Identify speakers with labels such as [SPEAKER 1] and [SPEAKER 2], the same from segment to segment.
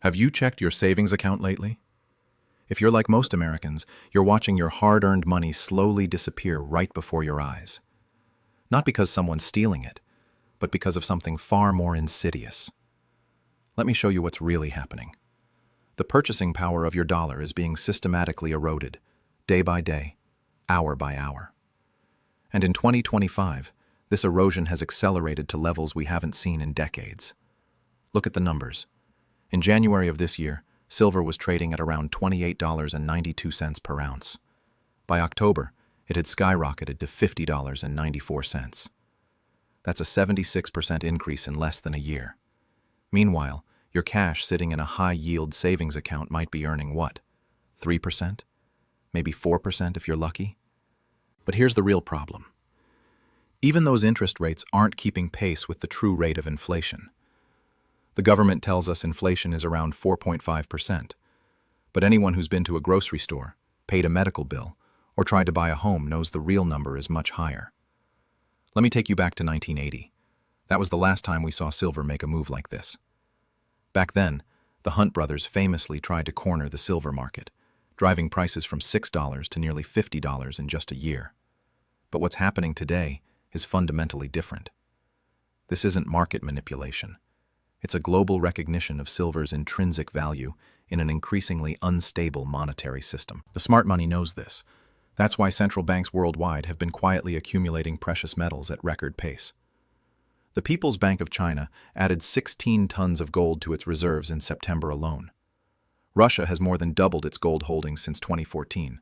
[SPEAKER 1] Have you checked your savings account lately? If you're like most Americans, you're watching your hard-earned money slowly disappear right before your eyes. Not because someone's stealing it, but because of something far more insidious. Let me show you what's really happening. The purchasing power of your dollar is being systematically eroded, day by day, hour by hour. And in 2025, this erosion has accelerated to levels we haven't seen in decades. Look at the numbers. In January of this year, silver was trading at around $28.92 per ounce. By October, it had skyrocketed to $50.94. That's a 76% increase in less than a year. Meanwhile, your cash sitting in a high-yield savings account might be earning what? 3%? Maybe 4% if you're lucky? But here's the real problem. Even those interest rates aren't keeping pace with the true rate of inflation. The government tells us inflation is around 4.5%, but anyone who's been to a grocery store, paid a medical bill, or tried to buy a home knows the real number is much higher. Let me take you back to 1980. That was the last time we saw silver make a move like this. Back then, the Hunt brothers famously tried to corner the silver market, driving prices from $6 to nearly $50 in just a year. But what's happening today is fundamentally different. This isn't market manipulation. It's a global recognition of silver's intrinsic value in an increasingly unstable monetary system. The smart money knows this. That's why central banks worldwide have been quietly accumulating precious metals at record pace. The People's Bank of China added 16 tons of gold to its reserves in September alone. Russia has more than doubled its gold holdings since 2014.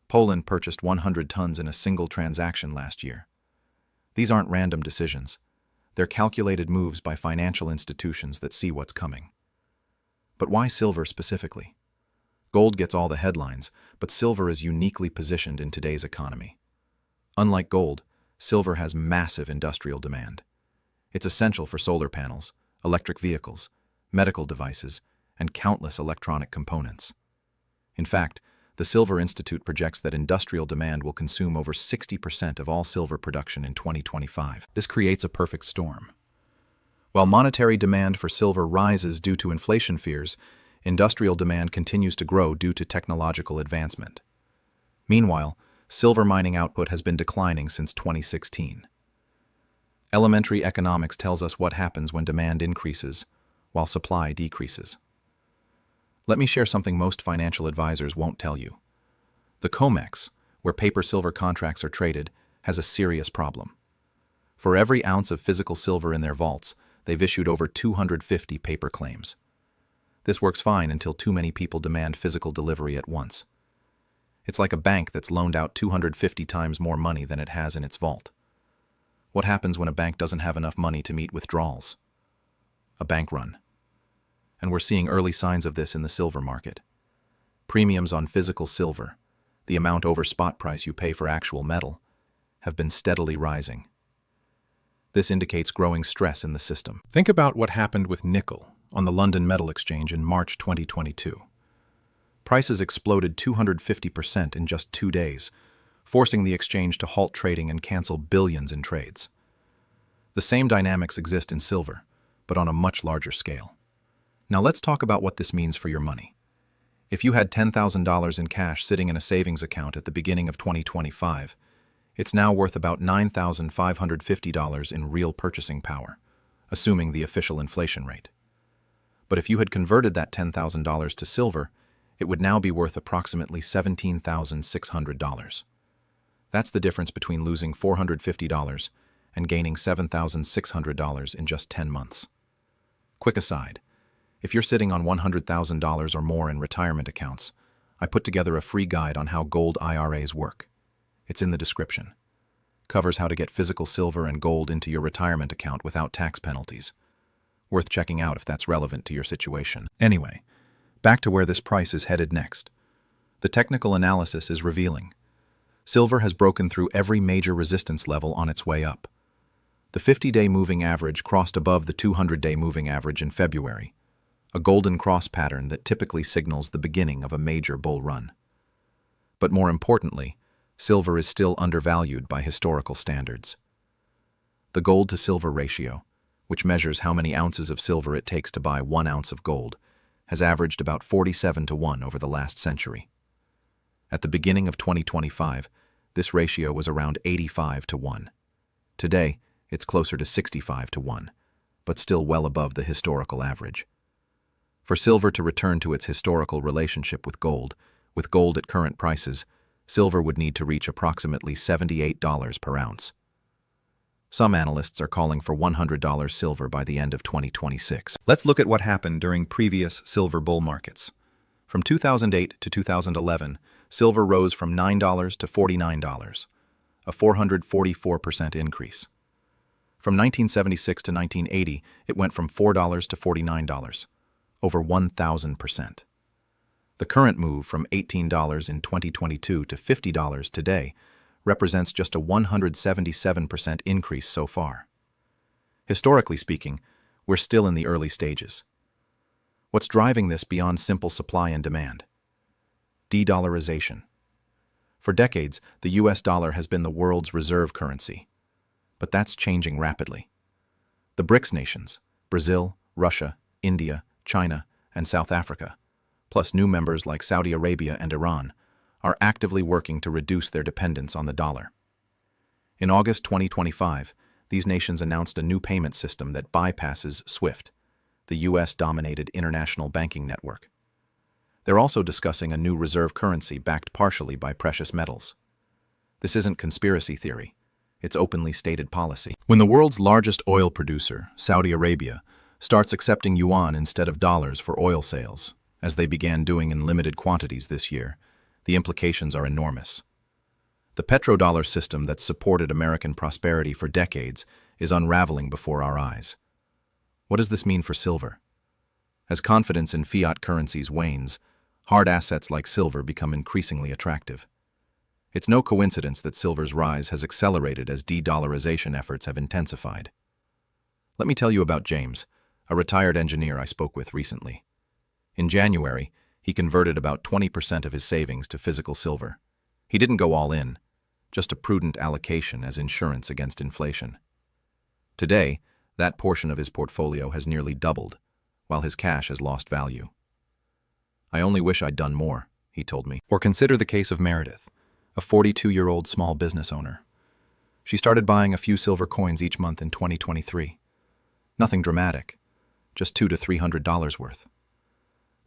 [SPEAKER 1] Poland purchased 100 tons in a single transaction last year. These aren't random decisions. They're calculated moves by financial institutions that see what's coming. But why silver specifically? Gold gets all the headlines, but silver is uniquely positioned in today's economy. Unlike gold, silver has massive industrial demand. It's essential for solar panels, electric vehicles, medical devices, and countless electronic components. In fact, the Silver Institute projects that industrial demand will consume over 60% of all silver production in 2025. This creates a perfect storm. While monetary demand for silver rises due to inflation fears, industrial demand continues to grow due to technological advancement. Meanwhile, silver mining output has been declining since 2016. Elementary economics tells us what happens when demand increases, while supply decreases. Let me share something most financial advisors won't tell you. The COMEX, where paper silver contracts are traded, has a serious problem. For every ounce of physical silver in their vaults, they've issued over 250 paper claims. This works fine until too many people demand physical delivery at once. It's like a bank that's loaned out 250 times more money than it has in its vault. What happens when a bank doesn't have enough money to meet withdrawals? A bank run. And we're seeing early signs of this in the silver market. Premiums on physical silver, the amount over spot price you pay for actual metal, have been steadily rising. This indicates growing stress in the system. Think about what happened with nickel on the London Metal Exchange in March 2022. Prices exploded 250% in just 2 days, forcing the exchange to halt trading and cancel billions in trades. The same dynamics exist in silver, but on a much larger scale. Now let's talk about what this means for your money. If you had $10,000 in cash sitting in a savings account at the beginning of 2025, it's now worth about $9,550 in real purchasing power, assuming the official inflation rate. But if you had converted that $10,000 to silver, it would now be worth approximately $17,600. That's the difference between losing $450 and gaining $7,600 in just 10 months. Quick aside, if you're sitting on $100,000 or more in retirement accounts, I put together a free guide on how gold IRAs work. It's in the description. Covers how to get physical silver and gold into your retirement account without tax penalties. Worth checking out if that's relevant to your situation. Anyway, back to where this price is headed next. The technical analysis is revealing. Silver has broken through every major resistance level on its way up. The 50-day moving average crossed above the 200-day moving average in February, a golden cross pattern that typically signals the beginning of a major bull run. But more importantly, silver is still undervalued by historical standards. The gold-to-silver ratio, which measures how many ounces of silver it takes to buy 1 ounce of gold, has averaged about 47 to 1 over the last century. At the beginning of 2025, this ratio was around 85 to 1. Today, it's closer to 65 to 1, but still well above the historical average. For silver to return to its historical relationship with gold at current prices, silver would need to reach approximately $78 per ounce. Some analysts are calling for $100 silver by the end of 2026. Let's look at what happened during previous silver bull markets. From 2008 to 2011, silver rose from $9 to $49, a 444% increase. From 1976 to 1980, it went from $4 to $49, over 1,000%. The current move from $18 in 2022 to $50 today represents just a 177% increase so far. Historically speaking, we're still in the early stages. What's driving this beyond simple supply and demand? De-dollarization. For decades, the US dollar has been the world's reserve currency, but that's changing rapidly. The BRICS nations, Brazil, Russia, India, China, and South Africa, plus new members like Saudi Arabia and Iran, are actively working to reduce their dependence on the dollar. In August 2025, these nations announced a new payment system that bypasses SWIFT, the US-dominated international banking network. They're also discussing a new reserve currency backed partially by precious metals. This isn't conspiracy theory. It's openly stated policy. When the world's largest oil producer, Saudi Arabia, starts accepting yuan instead of dollars for oil sales, as they began doing in limited quantities this year, the implications are enormous. The petrodollar system that's supported American prosperity for decades is unraveling before our eyes. What does this mean for silver? As confidence in fiat currencies wanes, hard assets like silver become increasingly attractive. It's no coincidence that silver's rise has accelerated as de-dollarization efforts have intensified. Let me tell you about James, a retired engineer I spoke with recently. In January, he converted about 20% of his savings to physical silver. He didn't go all in, just a prudent allocation as insurance against inflation. Today, that portion of his portfolio has nearly doubled, while his cash has lost value. "I only wish I'd done more," he told me. Or consider the case of Meredith, a 42-year-old small business owner. She started buying a few silver coins each month in 2023. Nothing dramatic, just $200 to $300 worth.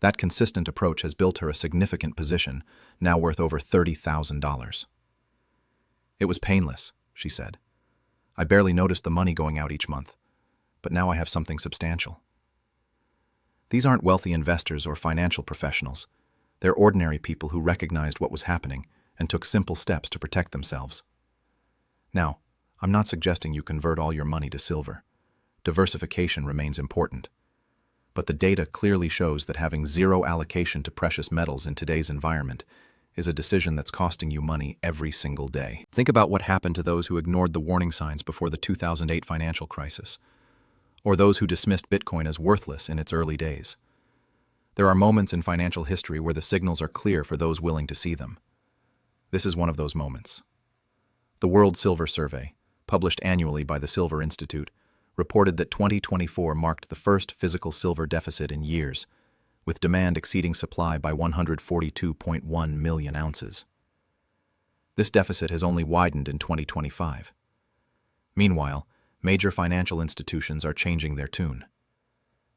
[SPEAKER 1] That consistent approach has built her a significant position, now worth over $30,000. "It was painless," she said. "I barely noticed the money going out each month, but now I have something substantial." These aren't wealthy investors or financial professionals. They're ordinary people who recognized what was happening and took simple steps to protect themselves. Now, I'm not suggesting you convert all your money to silver. Diversification remains important. But the data clearly shows that having zero allocation to precious metals in today's environment is a decision that's costing you money every single day. Think about what happened to those who ignored the warning signs before the 2008 financial crisis, or those who dismissed Bitcoin as worthless in its early days. There are moments in financial history where the signals are clear for those willing to see them. This is one of those moments. The World Silver Survey, published annually by the Silver Institute, reported that 2024 marked the first physical silver deficit in years, with demand exceeding supply by 142.1 million ounces. This deficit has only widened in 2025. Meanwhile, major financial institutions are changing their tune.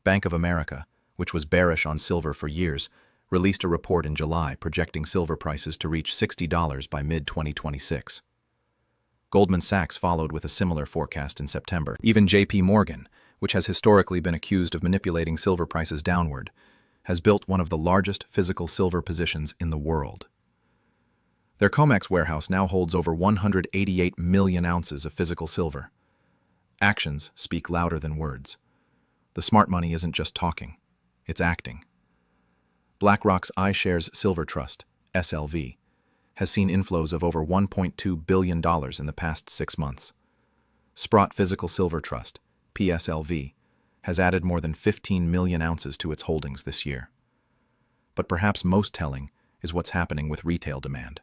[SPEAKER 1] Bank of America, which was bearish on silver for years, released a report in July projecting silver prices to reach $60 by mid-2026. Goldman Sachs followed with a similar forecast in September. Even JP Morgan, which has historically been accused of manipulating silver prices downward, has built one of the largest physical silver positions in the world. Their COMEX warehouse now holds over 188 million ounces of physical silver. Actions speak louder than words. The smart money isn't just talking, it's acting. BlackRock's iShares Silver Trust, SLV, has seen inflows of over $1.2 billion in the past 6 months. Sprott Physical Silver Trust, PSLV, has added more than 15 million ounces to its holdings this year. But perhaps most telling is what's happening with retail demand.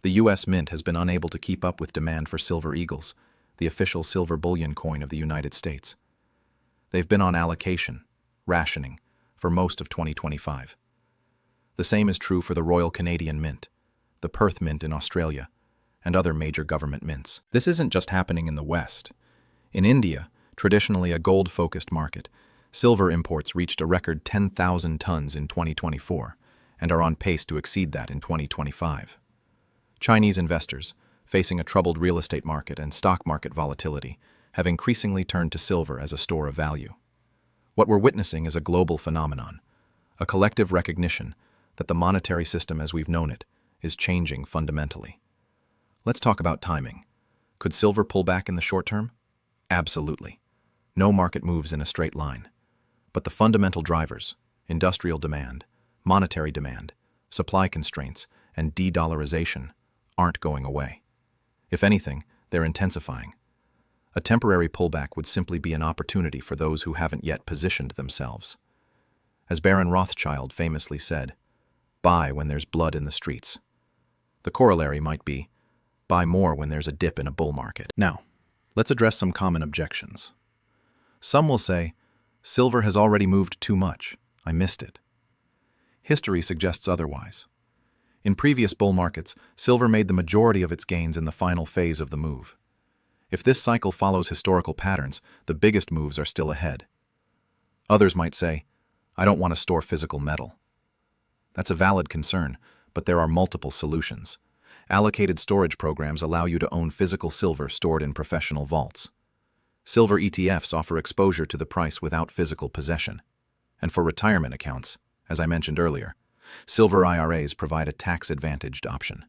[SPEAKER 1] The U.S. Mint has been unable to keep up with demand for Silver Eagles, the official silver bullion coin of the United States. They've been on allocation, rationing, for most of 2025. The same is true for the Royal Canadian Mint, the Perth Mint in Australia, and other major government mints. This isn't just happening in the West. In India, traditionally a gold-focused market, silver imports reached a record 10,000 tons in 2024 and are on pace to exceed that in 2025. Chinese investors, facing a troubled real estate market and stock market volatility, have increasingly turned to silver as a store of value. What we're witnessing is a global phenomenon, a collective recognition that the monetary system as we've known it is changing fundamentally. Let's talk about timing. Could silver pull back in the short term? Absolutely. No market moves in a straight line. But the fundamental drivers, industrial demand, monetary demand, supply constraints, and de-dollarization, aren't going away. If anything, they're intensifying. A temporary pullback would simply be an opportunity for those who haven't yet positioned themselves. As Baron Rothschild famously said, "Buy when there's blood in the streets." The corollary might be, buy more when there's a dip in a bull market. Now, let's address some common objections. Some will say, silver has already moved too much. I missed it. History suggests otherwise. In previous bull markets, silver made the majority of its gains in the final phase of the move. If this cycle follows historical patterns, the biggest moves are still ahead. Others might say, I don't want to store physical metal. That's a valid concern, but there are multiple solutions. Allocated storage programs allow you to own physical silver stored in professional vaults. Silver ETFs offer exposure to the price without physical possession. And for retirement accounts, as I mentioned earlier, silver IRAs provide a tax-advantaged option.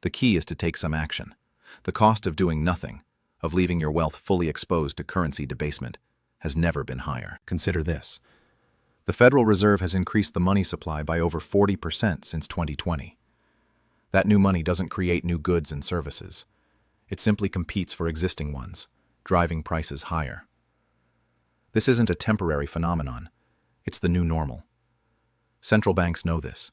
[SPEAKER 1] The key is to take some action. The cost of doing nothing, of leaving your wealth fully exposed to currency debasement, has never been higher. Consider this. The Federal Reserve has increased the money supply by over 40% since 2020. That new money doesn't create new goods and services. It simply competes for existing ones, driving prices higher. This isn't a temporary phenomenon. It's the new normal. Central banks know this.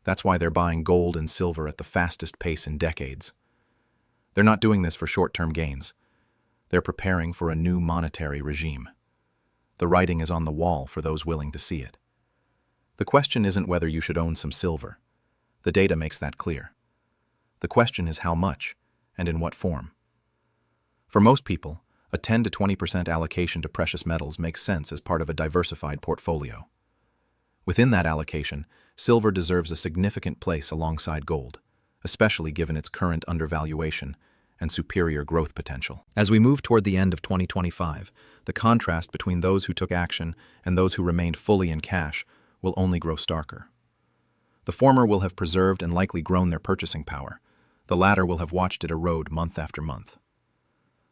[SPEAKER 1] That's why they're buying gold and silver at the fastest pace in decades. They're not doing this for short-term gains. They're preparing for a new monetary regime. The writing is on the wall for those willing to see it. The question isn't whether you should own some silver. The data makes that clear. The question is how much, and in what form. For most people, a 10 to 20% allocation to precious metals makes sense as part of a diversified portfolio. Within that allocation, silver deserves a significant place alongside gold, especially given its current undervaluation and superior growth potential. As we move toward the end of 2025, the contrast between those who took action and those who remained fully in cash will only grow starker. The former will have preserved and likely grown their purchasing power. The latter will have watched it erode month after month.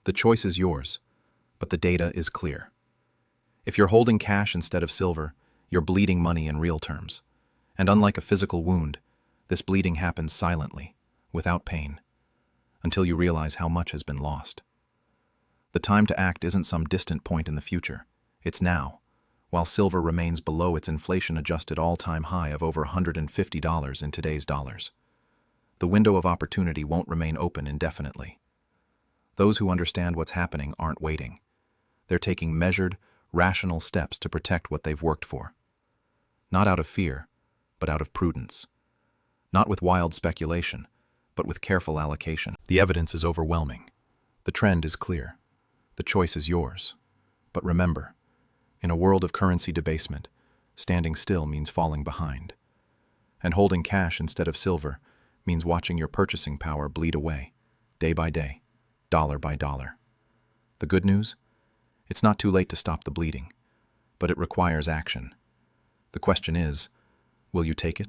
[SPEAKER 1] The choice is yours, but the data is clear. If you're holding cash instead of silver, you're bleeding money in real terms. And unlike a physical wound, this bleeding happens silently, without pain, until you realize how much has been lost. The time to act isn't some distant point in the future. It's now, while silver remains below its inflation-adjusted all-time high of over $150 in today's dollars. The window of opportunity won't remain open indefinitely. Those who understand what's happening aren't waiting. They're taking measured, rational steps to protect what they've worked for. Not out of fear, but out of prudence. Not with wild speculation, but with careful allocation. The evidence is overwhelming. The trend is clear. The choice is yours. But remember, in a world of currency debasement, standing still means falling behind. And holding cash instead of silver means watching your purchasing power bleed away, day by day, dollar by dollar. The good news? It's not too late to stop the bleeding, but it requires action. The question is, will you take it?